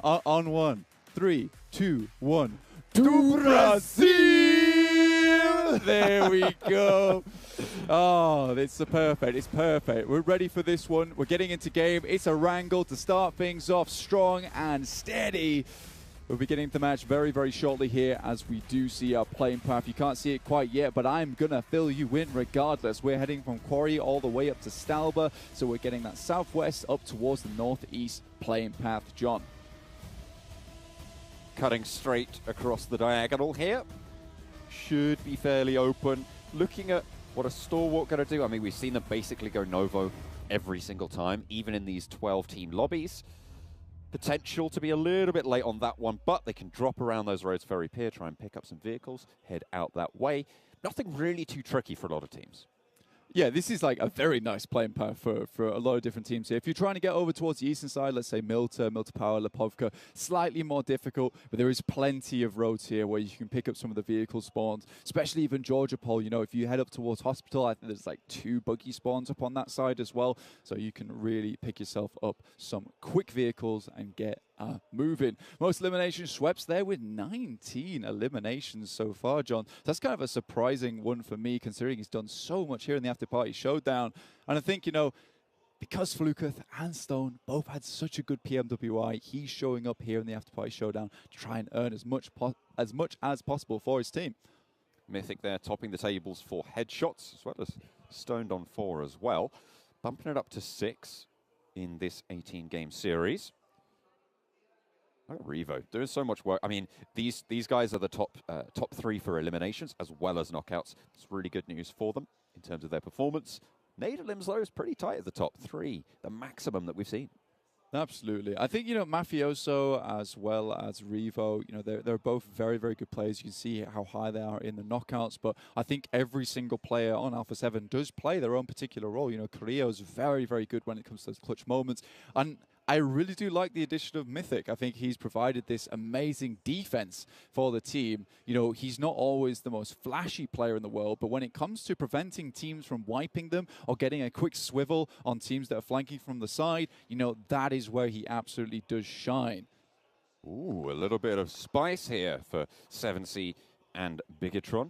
1, 3, 2, 1. Do Brazil! There we go. Oh, it's perfect. It's perfect. We're ready for this one. We're getting into game. It's a wrangle to start things off strong and steady. We'll be getting the match very, very shortly here as we do see our playing path. You can't see it quite yet, but I'm going to fill you in regardless. We're heading from Quarry all the way up to Stalba, so we're getting that southwest up towards the northeast playing path. John. Cutting straight across the diagonal here. Should be fairly open. Looking at what a Stalwart going to do. I mean, we've seen them basically go Novo every single time, even in these 12-team lobbies. Potential to be a little bit late on that one, but they can drop around those roads very pier, try and pick up some vehicles, head out that way. Nothing really too tricky for a lot of teams. Yeah, this is like a very nice playing path for a lot of different teams here. If you're trying to get over towards the eastern side, let's say Milta Power, Lipovka, slightly more difficult, but there is plenty of roads here where you can pick up some of the vehicle spawns, especially even Georgia Pole. You know, if you head up towards Hospital, I think there's like 2 buggy spawns up on that side as well, so you can really pick yourself up some quick vehicles and get moving. Most eliminations swept there with 19 eliminations so far, John. That's kind of a surprising one for me, considering he's done so much here in the After Party Showdown. And I think, you know, because Fluketh and Stone both had such a good PMWI, he's showing up here in the After Party Showdown to try and earn as much as possible for his team. Mythic there topping the tables for headshots, as well as Stoned on 4 as well. Bumping it up to 6 in this 18-game series. Oh, Revo doing so much work. I mean, these guys are the top 3 for eliminations as well as knockouts. It's really good news for them in terms of their performance. Nader Limslow is pretty tight at the top 3, the maximum that we've seen. Absolutely. I think, you know, Mafioso as well as Revo, you know, they're both very, very good players. You can see how high they are in the knockouts, but I think every single player on Alpha 7 does play their own particular role. You know, Carrillo's very, very good when it comes to those clutch moments. And I really do like the addition of Mythic. I think he's provided this amazing defense for the team. You know, he's not always the most flashy player in the world, but when it comes to preventing teams from wiping them or getting a quick swivel on teams that are flanking from the side, you know, that is where he absolutely does shine. Ooh, a little bit of spice here for 7C and Bigatron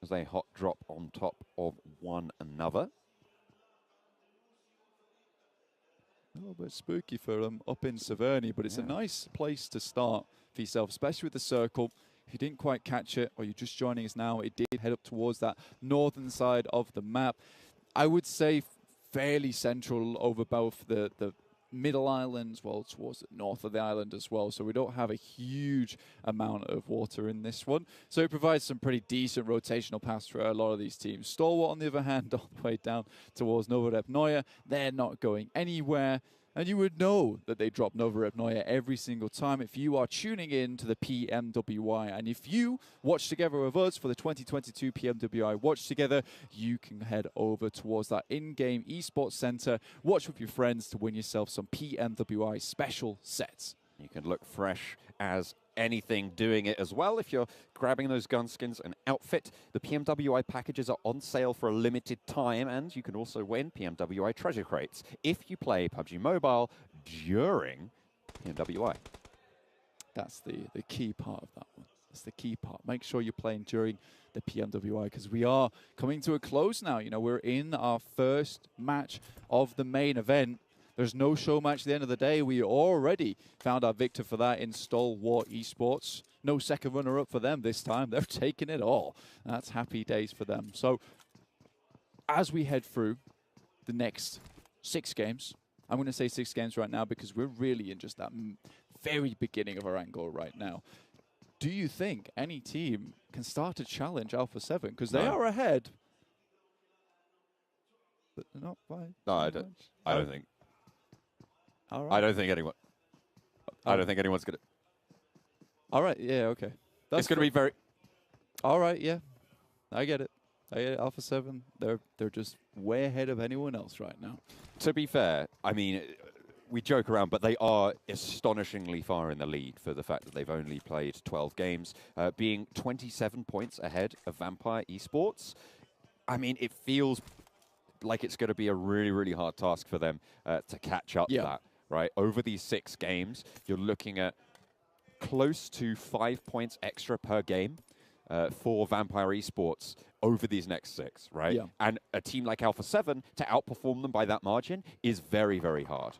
as they hot drop on top of one another. A little bit spooky for them up in Severny, but it's a nice place to start for yourself, especially with the circle. If you didn't quite catch it, or you're just joining us now, it did head up towards that northern side of the map. I would say fairly central over both the middle islands, well, towards the north of the island as well. So we don't have a huge amount of water in this one. So it provides some pretty decent rotational paths for a lot of these teams. Stalwart, on the other hand, all the way down towards Novorepnoye, they're not going anywhere. And you would know that they drop Novorepnoye every single time if you are tuning in to the PMWI. And if you watch together with us for the 2022 PMWI Watch Together, you can head over towards that in-game esports center, watch with your friends to win yourself some PMWI special sets. You can look fresh as anything doing it as well. If you're grabbing those gun skins and outfit, the PMWI packages are on sale for a limited time, and you can also win PMWI treasure crates if you play PUBG Mobile during PMWI. That's the key part of that one. That's the key part. Make sure you're playing during the PMWI, because we are coming to a close now. You know, we're in our first match of the main event. There's no show match at the end of the day. We already found our victor for that in Stalwart Esports. No second runner-up for them this time. They're taking it all. That's happy days for them. So as we head through the next 6 games, I'm going to say 6 games right now because we're really in just that very beginning of our angle right now. Do you think any team can start to challenge Alpha 7? Because they are ahead. But not by No, I don't think. All right. I don't think anyone. I don't think anyone's gonna. All right. Yeah. Okay. It's gonna be very. All right. Yeah. I get it. Alpha 7. They're just way ahead of anyone else right now. To be fair, I mean, we joke around, but they are astonishingly far in the lead for the fact that they've only played 12 games, being 27 points ahead of Vampire Esports. I mean, it feels like it's going to be a really, really hard task for them to catch up to that. Right, over these 6 games, you're looking at close to 5 points extra per game. for Vampire Esports over these next 6, right? Yeah. And a team like Alpha 7, to outperform them by that margin is very, very hard.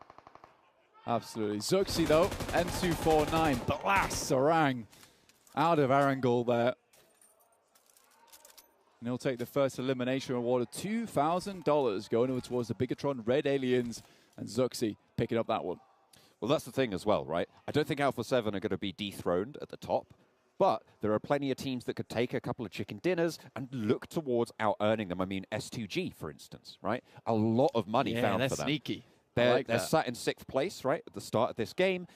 Absolutely. Zuxi, though, M249 blasts Sarang out of our angle there. And he'll take the first elimination award of $2,000 going over towards the Bigatron Red Aliens, and Zuxi picking up that one. Well, that's the thing as well, right? I don't think Alpha 7 are going to be dethroned at the top, but there are plenty of teams that could take a couple of chicken dinners and look towards out-earning them. I mean, S2G, for instance, right? A lot of money found for them. Sneaky. They're sat in 6th place, right, at the start of this game,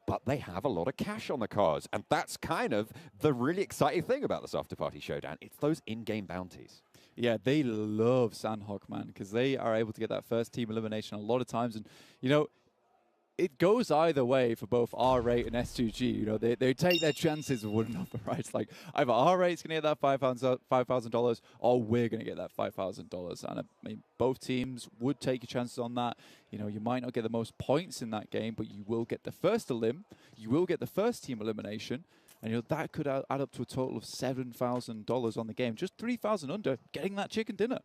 but they have a lot of cash on the cards. And that's kind of the really exciting thing about this after-party showdown. It's those in-game bounties. Yeah, they love Sandhawk, man, because they are able to get that first team elimination a lot of times. And, you know, it goes either way for both R8 and S2G. You know, they take their chances with one another, right? It's like either R8's going to get that $5,000 or we're going to get that $5,000. And I mean, both teams would take your chances on that. You know, you might not get the most points in that game, but you will get the first elim. You will get the first team elimination. And, you know, that could add up to a total of $7,000 on the game. Just 3,000 under, getting that chicken dinner.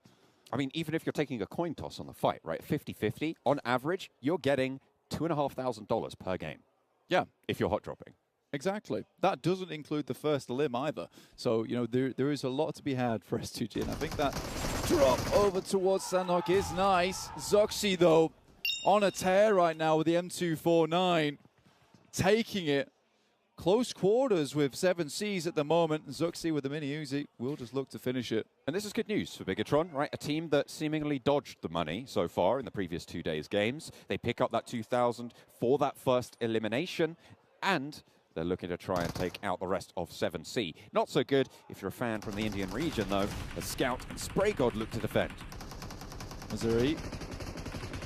I mean, even if you're taking a coin toss on the fight, right, 50-50, on average, you're getting $2,500 per game. Yeah. If you're hot dropping. Exactly. That doesn't include the first elim either. So, you know, there is a lot to be had for S2G. And I think that drop over towards Sandhawk is nice. Zoxy, though, on a tear right now with the M249. Taking it. Close quarters with 7Cs at the moment. Zuxi with the mini Uzi will just look to finish it. And this is good news for Bigatron, right? A team that seemingly dodged the money so far in the previous 2 days' games. They pick up that 2,000 for that first elimination, and they're looking to try and take out the rest of 7C. Not so good if you're a fan from the Indian region, though, as Scout and Spray God look to defend. Missouri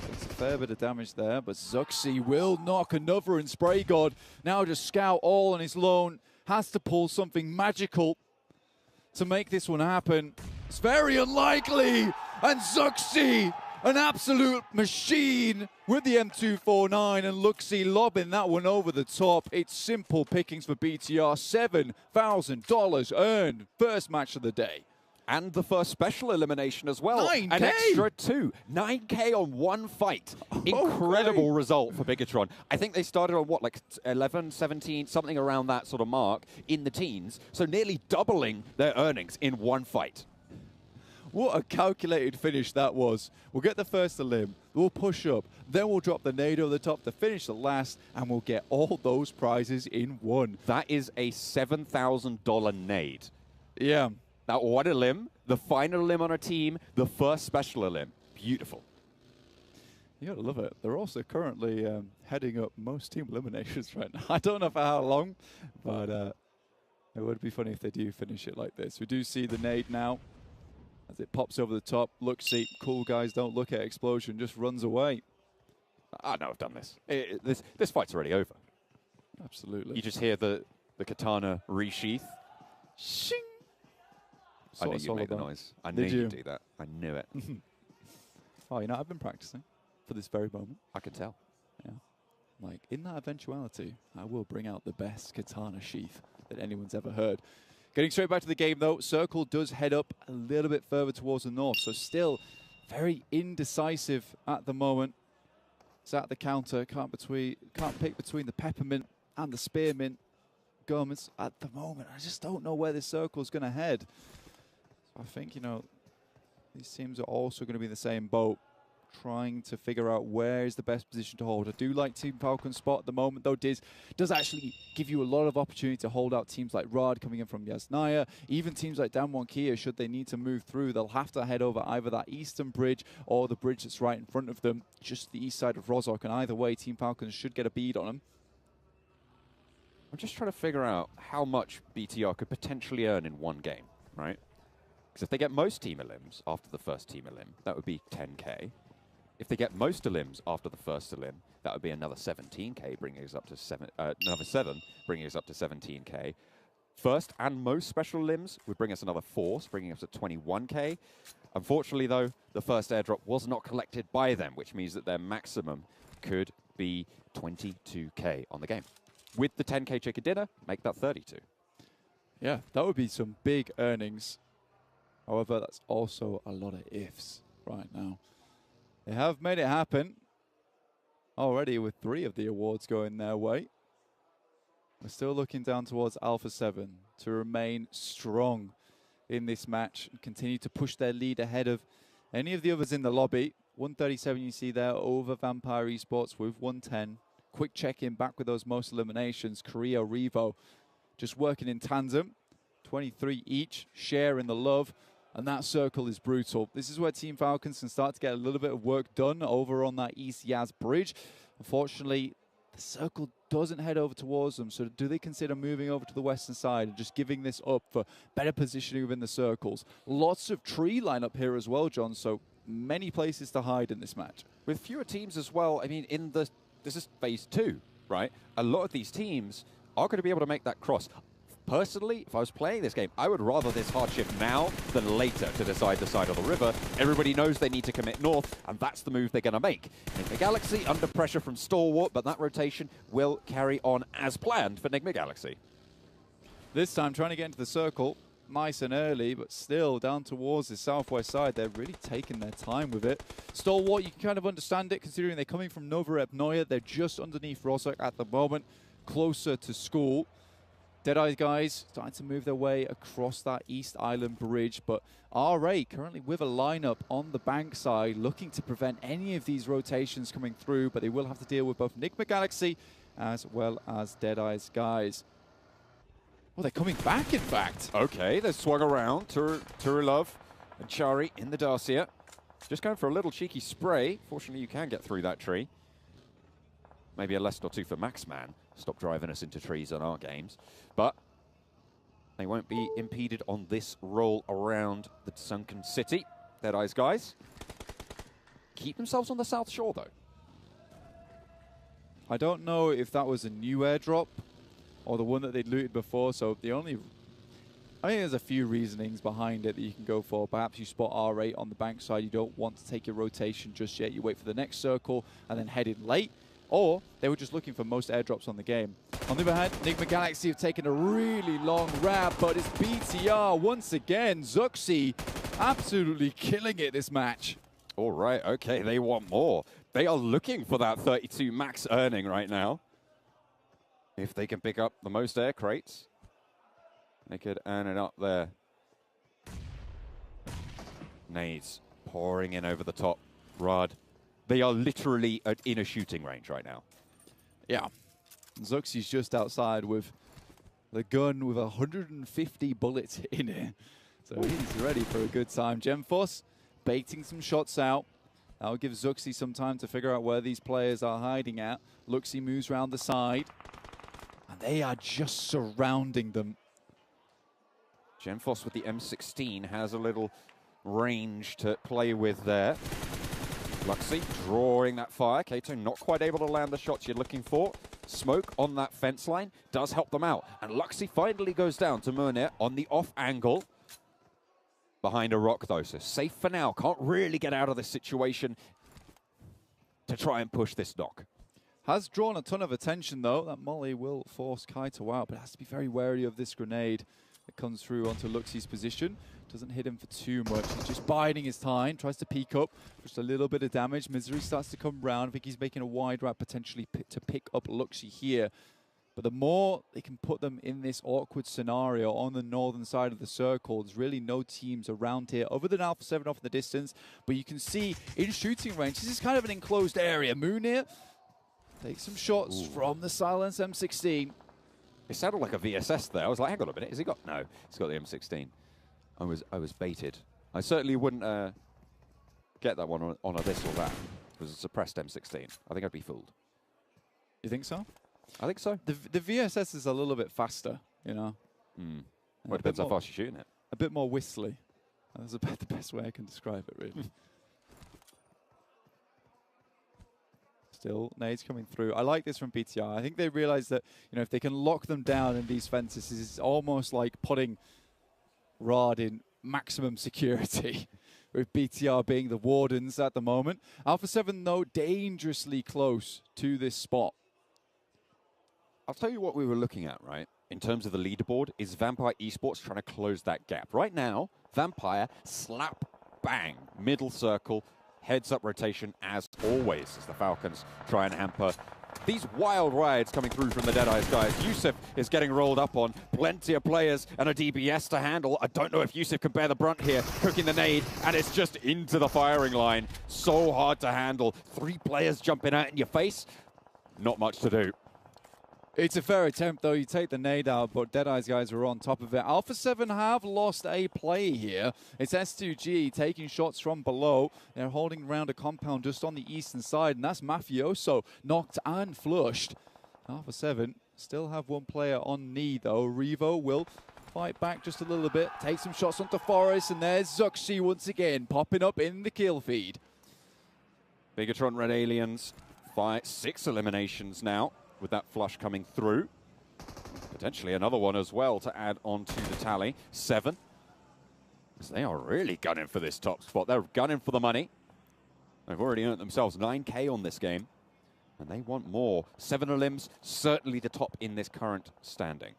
takes a fair bit of damage there, but Zuxi will knock another in Spray God. Now just Scout all on his lone. Has to pull something magical to make this one happen. It's very unlikely. And Zuxi, an absolute machine with the M249, and Luxi lobbing that one over the top. It's simple pickings for BTR. $7,000 earned. First match of the day. And the first special elimination as well. 9K! An extra 2. 9K on one fight. Incredible result for Bigatron. I think they started on, what, like 11, 17, something around that sort of mark in the teens. So nearly doubling their earnings in one fight. What a calculated finish that was. We'll get the first elim, we'll push up, then we'll drop the nade over the top to finish the last, and we'll get all those prizes in one. That is a $7,000 nade. Yeah. That one elim, the final elim on our team, the first special elim. Beautiful. You gotta love it. They're also currently heading up most team eliminations right now. I don't know for how long, but it would be funny if they do finish it like this. We do see the nade now as it pops over the top. Look, see, cool guys don't look at explosion, just runs away. I know I've done this. This fight's already over. Absolutely. You just hear the katana resheath. Shing! I knew you'd make the noise. I knew you'd do that. I knew it. Oh, you know, I've been practicing for this very moment. I can tell. Yeah. Like, in that eventuality, I will bring out the best katana sheath that anyone's ever heard. Getting straight back to the game, though, Circle does head up a little bit further towards the north, so still very indecisive at the moment. It's at the counter, can't pick between the peppermint and the spearmint garments at the moment. I just don't know where this Circle's going to head. I think, you know, these teams are also going to be in the same boat, trying to figure out where is the best position to hold. I do like Team Falcon's spot at the moment, though. Diz does actually give you a lot of opportunity to hold out teams like Rod coming in from Yasnaya. Even teams like Damwon Kia, should they need to move through, they'll have to head over either that eastern bridge or the bridge that's right in front of them, just the east side of Rozhok. And either way, Team Falcons should get a bead on them. I'm just trying to figure out how much BTR could potentially earn in one game, right? Because if they get most team elims after the first team elim, that would be 10K. If they get most elims after the first elim, that would be another 17K, bringing us up to another 7, bringing us up to 17K. First and most special elims would bring us another 4, bringing us to 21K. Unfortunately, though, the first airdrop was not collected by them, which means that their maximum could be 22K on the game. With the 10K chicken dinner, make that 32. Yeah, that would be some big earnings. However, that's also a lot of ifs right now. They have made it happen already with 3 of the awards going their way. We're still looking down towards Alpha 7 to remain strong in this match and continue to push their lead ahead of any of the others in the lobby. 137 you see there over Vampire Esports with 110. Quick check-in back with those most eliminations. Korea, Revo just working in tandem. 23 each, sharing the love. And that circle is brutal. This is where Team Falcons can start to get a little bit of work done over on that East Yaz bridge. Unfortunately, the circle doesn't head over towards them. So do they consider moving over to the western side and just giving this up for better positioning within the circles? Lots of tree lineup here as well, John. So many places to hide in this match. With fewer teams as well, I mean, this is phase 2, right? A lot of these teams are going to be able to make that cross. Personally, if I was playing this game, I would rather this hardship now than later to decide the side of the river. Everybody knows they need to commit north, and that's the move they're going to make. Enigma Galaxy under pressure from Stalwart, but that rotation will carry on as planned for Enigma Galaxy. This time trying to get into the circle, nice and early, but still down towards the southwest side. They're really taking their time with it. Stalwart, you can kind of understand it considering they're coming from Novorep Noya. They're just underneath Rozhok at the moment, closer to school. Deadeye guys starting to move their way across that East Island bridge, but RA currently with a lineup on the bank side looking to prevent any of these rotations coming through, but they will have to deal with both Enigma Galaxy as well as Deadeye's guys. Well, they're coming back, in fact. Okay, they've swung around. Turilov and Chari in the Dacia. Just going for a little cheeky spray. Fortunately, you can get through that tree. Maybe a lesson or two for Maxman. Stop driving us into trees on our games. But they won't be impeded on this roll around the sunken city. Deadeye's guys keep themselves on the south shore, though. I don't know if that was a new airdrop or the one that they'd looted before, so the only... I think there's a few reasonings behind it that you can go for. Perhaps you spot R8 on the bank side. You don't want to take your rotation just yet. You wait for the next circle and then head in late. Or they were just looking for most airdrops on the game. On the other hand, Enigma Galaxy have taken a really long wrap, but it's BTR once again. Zuxi absolutely killing it this match. All right, okay, they want more. They are looking for that 32 max earning right now. If they can pick up the most air crates, they could earn it up there. Nades pouring in over the top. Rod. They are literally in a shooting range right now. Yeah. Zuxi's just outside with the gun with 150 bullets in it. So he's ready for a good time. Gemforce baiting some shots out. That'll give Zuxi some time to figure out where these players are hiding at. Luxi moves around the side. And they are just surrounding them. Gemforce with the M16 has a little range to play with there. Luxi drawing that fire. Kato not quite able to land the shots you're looking for. Smoke on that fence line does help them out. And Luxi finally goes down to Murnir on the off angle. Behind a rock though, so safe for now. Can't really get out of this situation to try and push this knock. Has drawn a ton of attention though. That molly will force Kaito out, but has to be very wary of this grenade that comes through onto Luxi's position. Doesn't hit him for too much. He's just biding his time. Tries to peek up. Just a little bit of damage. Misery starts to come round. I think he's making a wide route potentially to pick up Luxi here. But the more they can put them in this awkward scenario on the northern side of the circle, there's really no teams around here other than Alpha 7 off in the distance. But you can see in shooting range, this is kind of an enclosed area. Munir takes some shots from the Silence M16. It sounded like a VSS there. I was like, hang on a minute, has he got? No, he's got the M16. I was baited. I certainly wouldn't get that one on a this or that. It was a suppressed M16. I think I'd be fooled. You think so? I think so. The VSS is a little bit faster, you know. Well, it depends how fast you're shooting it. A bit more whistly. That's about the best way I can describe it, really. Still, nades coming through. I like this from BTR. I think they realize that, you know, if they can lock them down in these fences, it's almost like putting Rod in maximum security, with BTR being the wardens at the moment. Alpha 7, though, dangerously close to this spot. I'll tell you what we were looking at, right? in terms of the leaderboard is Vampire Esports trying to close that gap. Right now, Vampire, slap, bang, middle circle, heads-up rotation as always as the Falcons try and hamper these wild rides coming through from the Deadeyes guys. Yusuf is getting rolled up on. Plenty of players and a DBS to handle. I don't know if Yusuf can bear the brunt here. Cooking the nade, and it's just into the firing line. So hard to handle. 3 players jumping out in your face. Not much to do. It's a fair attempt, though. You take the nade out, but Deadeye's guys are on top of it. Alpha 7 have lost a play here. It's S2G taking shots from below. They're holding around a compound just on the eastern side, and that's Mafioso knocked and flushed. Alpha 7 still have 1 player on knee, though. Revo will fight back just a little bit, take some shots onto Forest, and there's Zuxi once again popping up in the kill feed. Bigatron Red Aliens, 6 eliminations now, with that flush coming through. Potentially another one as well to add on to the tally. 7. So they are really gunning for this top spot. They're gunning for the money. They've already earned themselves 9K on this game, and they want more. 7 elims, certainly the top in this current standing.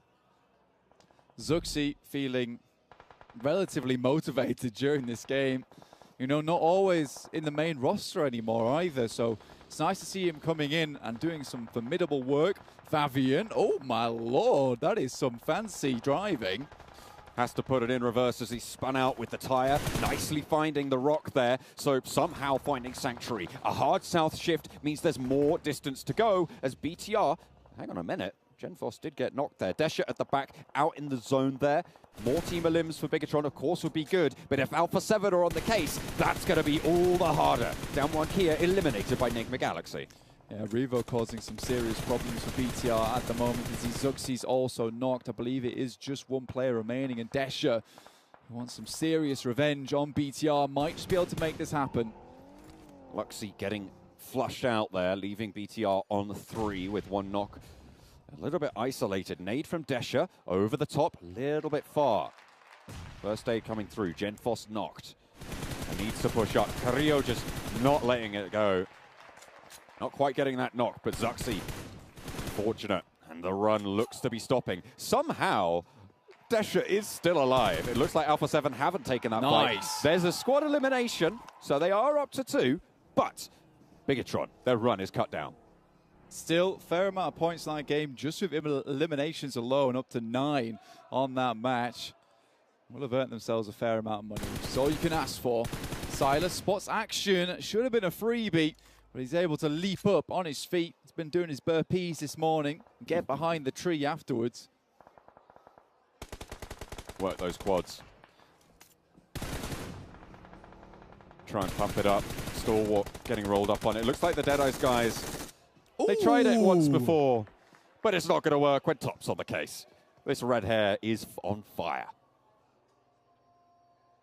Zuxi feeling relatively motivated during this game. You know, not always in the main roster anymore either, so it's nice to see him coming in and doing some formidable work. Favian, oh my lord, that is some fancy driving. Has to put it in reverse as he spun out with the tire, nicely finding the rock there, so somehow finding Sanctuary. A hard south shift means there's more distance to go as BTR, hang on a minute, Genfos did get knocked there. Desha at the back, out in the zone there. More team elims for Bigatron, of course, would be good, but if Alpha 7 are on the case, that's going to be all the harder. Down 1 here, eliminated by Enigma Galaxy. Yeah, Revo causing some serious problems for BTR at the moment as Zuxi's also knocked. I believe it is just 1 player remaining, and Desha, who wants some serious revenge on BTR, might just be able to make this happen. Luxy getting flushed out there, leaving BTR on 3 with 1 knock. A little bit isolated. Nade from Desha, over the top, a little bit far. First aid coming through, Genfos knocked. And needs to push up. Carrillo just not letting it go. Not quite getting that knock, but Zuxi, fortunate. And the run looks to be stopping. Somehow, Desha is still alive. It looks like Alpha 7 haven't taken that fight. There's a squad elimination, so they are up to 2, but Bigatron, their run is cut down. Still, fair amount of points in that game, just with eliminations alone, up to 9 on that match. Will have earned themselves a fair amount of money, which is all you can ask for. Silas spots action, should have been a freebie, but he's able to leap up on his feet. He's been doing his burpees this morning, get behind the tree afterwards. Work those quads. Try and pump it up. Stalwart getting rolled up on it. Looks like the Deadeyes guys, they tried it once before, but it's not going to work when Top's on the case. This red hair is on fire.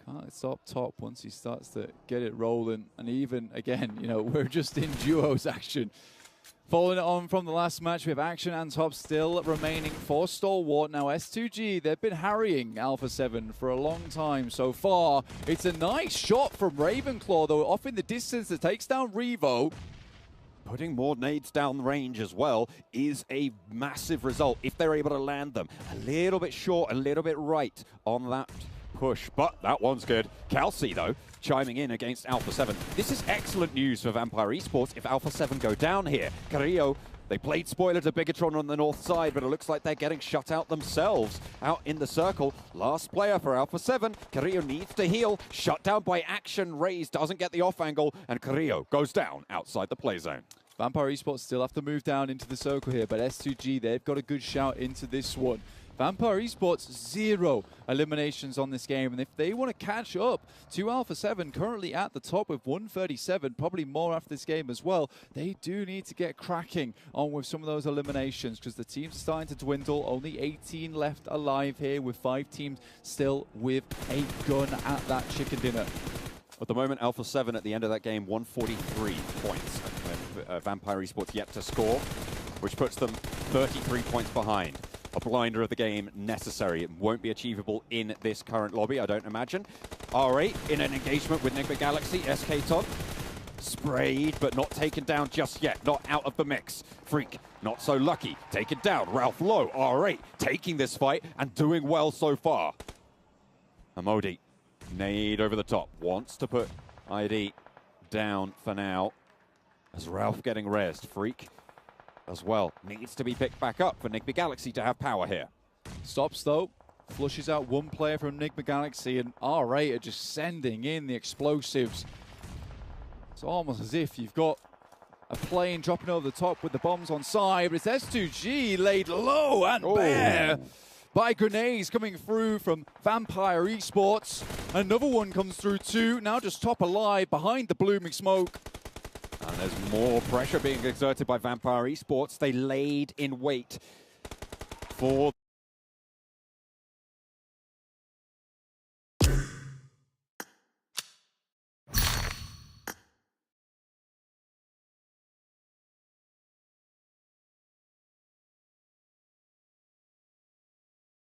Can't stop Top once he starts to get it rolling. And even, again, you know, we're just in duos action. Following it on from the last match, we have Action and Top still remaining for Stalwart. Now S2G, they've been harrying Alpha 7 for a long time so far. It's a nice shot from Ravenclaw, though, off in the distance that takes down Revo. Putting more nades down range as well is a massive result if they're able to land them. A little bit short, a little bit right on that push, but that one's good. Kelsey, though, chiming in against Alpha 7. This is excellent news for Vampire Esports if Alpha 7 go down here. Carrillo, they played spoiler to Bigatron on the north side, but it looks like they're getting shut out themselves out in the circle. Last player for Alpha 7. Carrillo needs to heal. Shut down by Action. Raze doesn't get the off angle, and Carrillo goes down outside the play zone. Vampire Esports still have to move down into the circle here, but S2G, they've got a good shout into this one. Vampire Esports, 0 eliminations on this game, and if they want to catch up to Alpha 7, currently at the top with 137, probably more after this game as well, they do need to get cracking on with some of those eliminations because the teams are starting to dwindle. Only 18 left alive here with 5 teams still with a gun at that chicken dinner. At the moment, Alpha 7 at the end of that game, 143 points. Vampire Esports yet to score, which puts them 33 points behind. A blinder of the game necessary. It won't be achievable in this current lobby, I don't imagine. R8 in an engagement with Enigma Galaxy, SK Todd. Sprayed, but not taken down just yet. Not out of the mix. Freak, not so lucky. Taken down. Ralph Lowe, R8, taking this fight and doing well so far. Amodi, nade over the top. Wants to put ID down for now. As Ralph getting rezzed. Freak as well. Needs to be picked back up for Nigma Galaxy to have power here. Stops though. Flushes out one player from Nigma Galaxy, and R8 are just sending in the explosives. It's almost as if you've got a plane dropping over the top with the bombs on side, but it's S2G laid low and bare by grenades coming through from Vampire Esports. Another one comes through too, now just top alive behind the blooming smoke. And there's more pressure being exerted by Vampire Esports. They laid in wait for